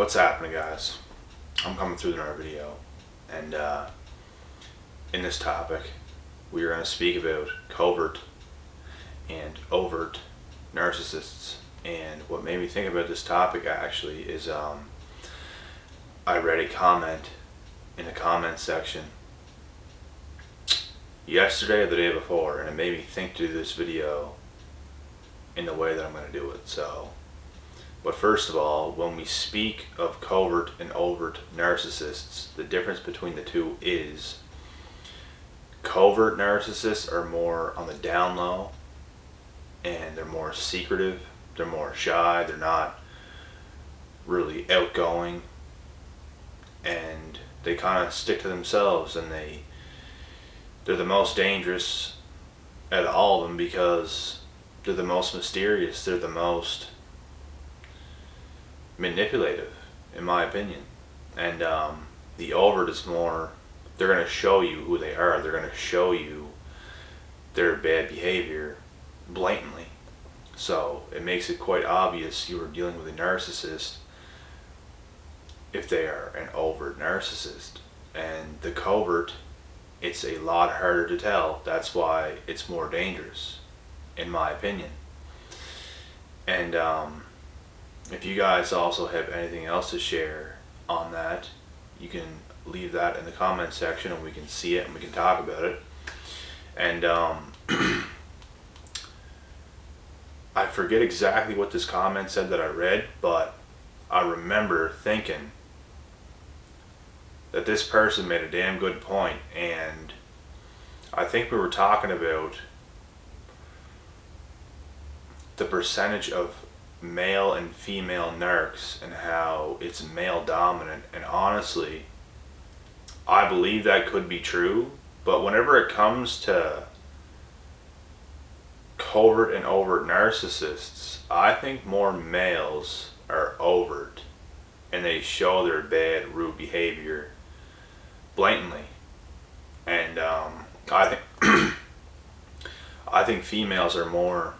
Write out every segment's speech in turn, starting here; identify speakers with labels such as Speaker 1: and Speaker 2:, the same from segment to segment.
Speaker 1: What's happening, guys? I'm coming through another video, and in this topic we are going to speak about covert and overt narcissists. And what made me think about this topic actually is I read a comment in the comment section yesterday or the day before, and it made me think to do this video in the way that I'm going to do it. But first of all, when we speak of covert and overt narcissists, the difference between the two is covert narcissists are more on the down low, and they're more secretive, they're more shy, they're not really outgoing, and they kind of stick to themselves, and they're the most dangerous out of all of them because they're the most mysterious, they're the most manipulative, in my opinion. And the overt is more, they're going to show you who they are, they're going to show you their bad behavior blatantly. So it makes it quite obvious you are dealing with a narcissist if they are an overt narcissist. And the covert, it's a lot harder to tell. That's why it's more dangerous, in my opinion. And if you guys also have anything else to share on that, you can leave that in the comment section and we can see it and we can talk about it. And I forget exactly what this comment said that I read, but I remember thinking that this person made a damn good point. And I think we were talking about the percentage of male and female narcs and how it's male dominant. And honestly, I believe that could be true, but whenever it comes to covert and overt narcissists, I think more males are overt and they show their bad, rude behavior blatantly. And I think females are more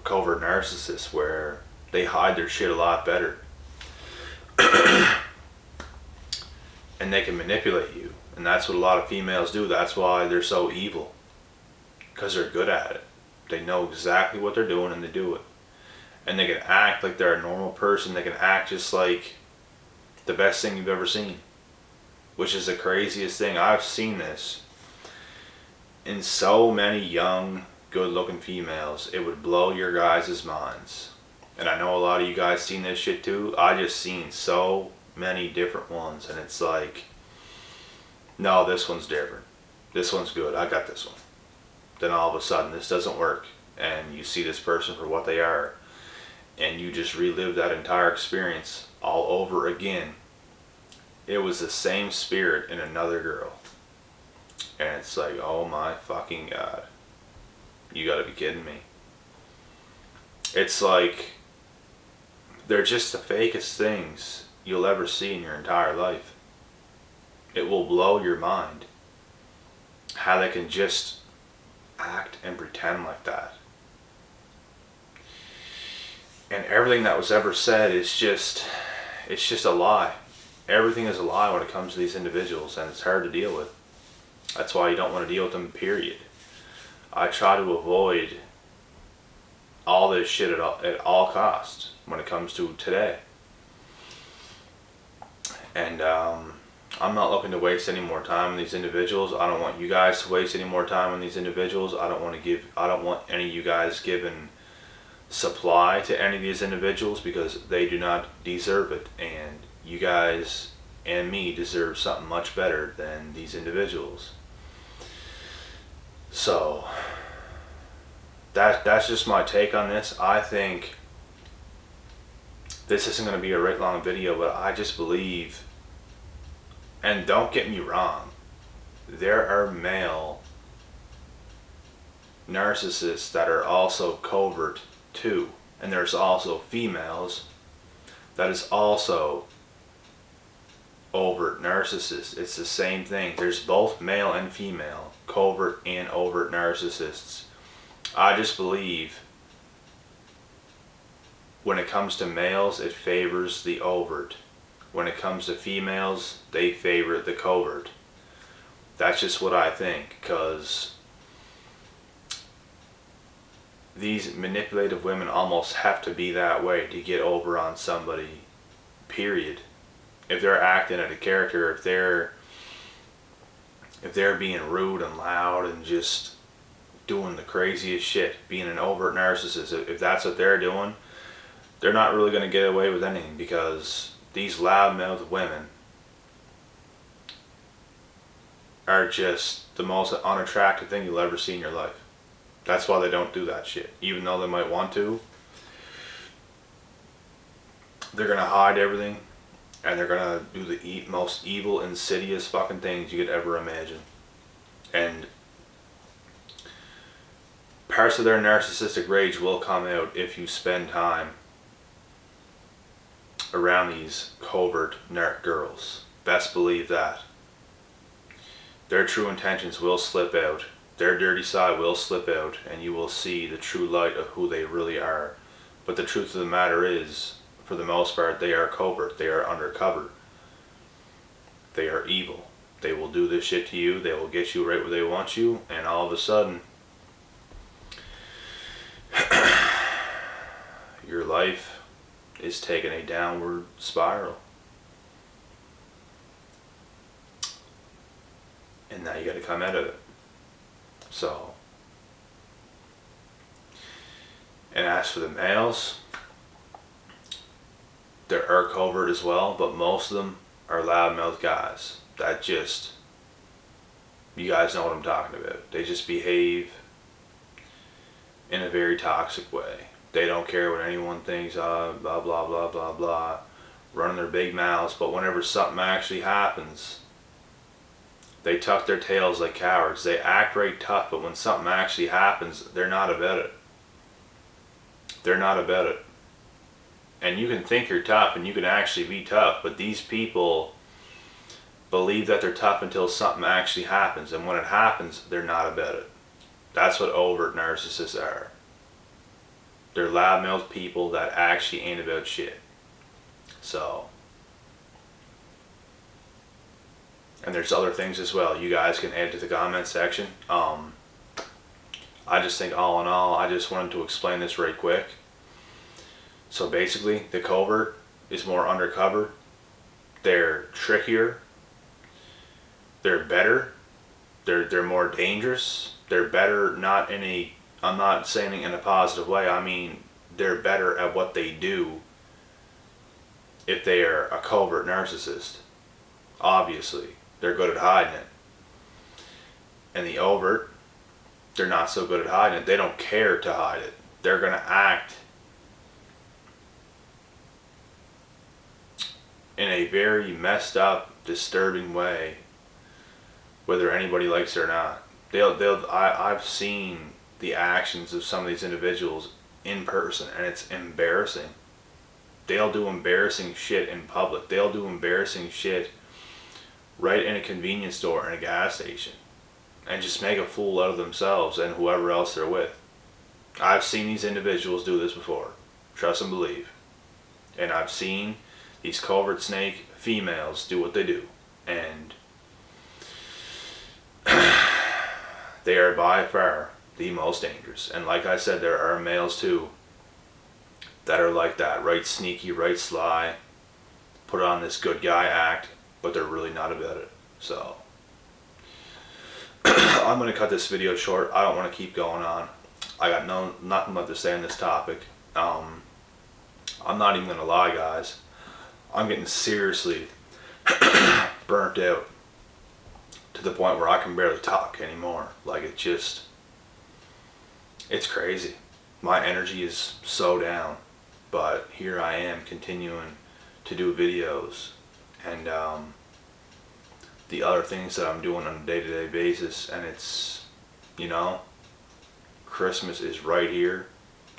Speaker 1: covert narcissists, where they hide their shit a lot better and they can manipulate you. And that's what a lot of females do. That's why they're so evil, because they're good at it. They know exactly what they're doing and they do it. And they can act like they're a normal person. They can act just like the best thing you've ever seen, which is the craziest thing. I've seen this in so many young, good-looking females. It would blow your guys' minds. And I know a lot of you guys seen this shit too. I just seen so many different ones, and it's like, no, this one's different. This one's good. I got this one. Then all of a sudden, this doesn't work, and you see this person for what they are, and you just relive that entire experience all over again. It was the same spirit in another girl, and it's like, oh my fucking God. You gotta be kidding me. It's like, they're just the fakest things you'll ever see in your entire life. It will blow your mind how they can just act and pretend like that. And everything that was ever said is just, it's just a lie. Everything is a lie when it comes to these individuals, and it's hard to deal with. That's why you don't want to deal with them, period. I try to avoid all this shit at all costs when it comes to today. And I'm not looking to waste any more time on these individuals. I don't want you guys to waste any more time on these individuals. I don't want any of you guys giving supply to any of these individuals, because they do not deserve it. And you guys and me deserve something much better than these individuals. So that's just my take on this. I think this isn't going to be a right long video, but I just believe, and don't get me wrong, there are male narcissists that are also covert too, and there's also females that is also overt narcissists. It's the same thing. There's both male and female, covert and overt narcissists. I just believe when it comes to males, it favors the overt. When it comes to females, they favor the covert. That's just what I think, because these manipulative women almost have to be that way to get over on somebody, period. If they're acting out a character, if they're being rude and loud and just doing the craziest shit, being an overt narcissist, if that's what they're doing, they're not really going to get away with anything, because these loudmouthed women are just the most unattractive thing you'll ever see in your life. That's why they don't do that shit. Even though they might want to, they're going to hide everything, and they're going to do the most evil, insidious fucking things you could ever imagine. And parts of their narcissistic rage will come out if you spend time around these covert narc girls. Best believe that. Their true intentions will slip out. Their dirty side will slip out, and you will see the true light of who they really are. But the truth of the matter is, for the most part, they are covert. They are undercover. They are evil. They will do this shit to you. They will get you right where they want you, and all of a sudden, your life is taking a downward spiral. And now you got to come out of it. So, and as for the males, there are covert as well, but most of them are loudmouth guys that just, you guys know what I'm talking about. They just behave in a very toxic way. They don't care what anyone thinks, blah, blah, blah, blah, blah, running their big mouths, but whenever something actually happens, they tuck their tails like cowards. They act right tough, but when something actually happens, they're not about it. They're not about it. And you can think you're tough, and you can actually be tough, but these people believe that they're tough until something actually happens, and when it happens, they're not about it. That's what overt narcissists are. They're loudmouth people that actually ain't about shit. So, and there's other things as well. You guys can add to the comment section. I just think all in all, I just wanted to explain this right quick. So basically, the covert is more undercover. They're trickier. They're better. They're more dangerous. They're better, not in a, I'm not saying it in a positive way. I mean, they're better at what they do if they are a covert narcissist. Obviously, they're good at hiding it. And the overt, they're not so good at hiding it. They don't care to hide it. They're going to act in a very messed up, disturbing way, whether anybody likes it or not. I've seen the actions of some of these individuals in person, and it's embarrassing. They'll do embarrassing shit in public. They'll do embarrassing shit right in a convenience store and a gas station, and just make a fool out of themselves and whoever else they're with. I've seen these individuals do this before. Trust and believe. And I've seen these covert snake females do what they do. And they are by far the most dangerous. And like I said, there are males too that are like that. Right sneaky, right sly. Put on this good guy act, but they're really not about it. So I'm going to cut this video short. I don't want to keep going on. I got nothing left to say on this topic. I'm not even going to lie, guys. I'm getting seriously burnt out to the point where I can barely talk anymore. Like, it's crazy. My energy is so down, but here I am continuing to do videos and the other things that I'm doing on a day-to-day basis, and it's, you know, Christmas is right here.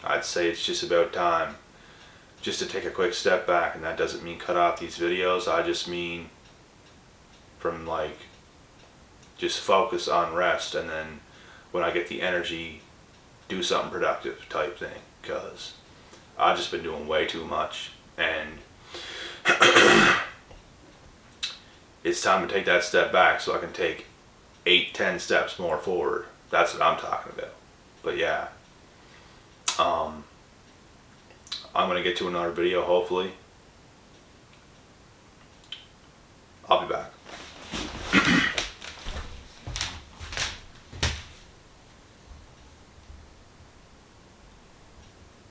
Speaker 1: I'd say it's just about time just to take a quick step back, and that doesn't mean cut off these videos. I just mean from like just focus on rest, and then when I get the energy, do something productive type thing, because I've just been doing way too much, and it's time to take that step back so I can take 8-10 steps more forward. That's what I'm talking about. But yeah, I'm gonna get to another video hopefully. I'll be back.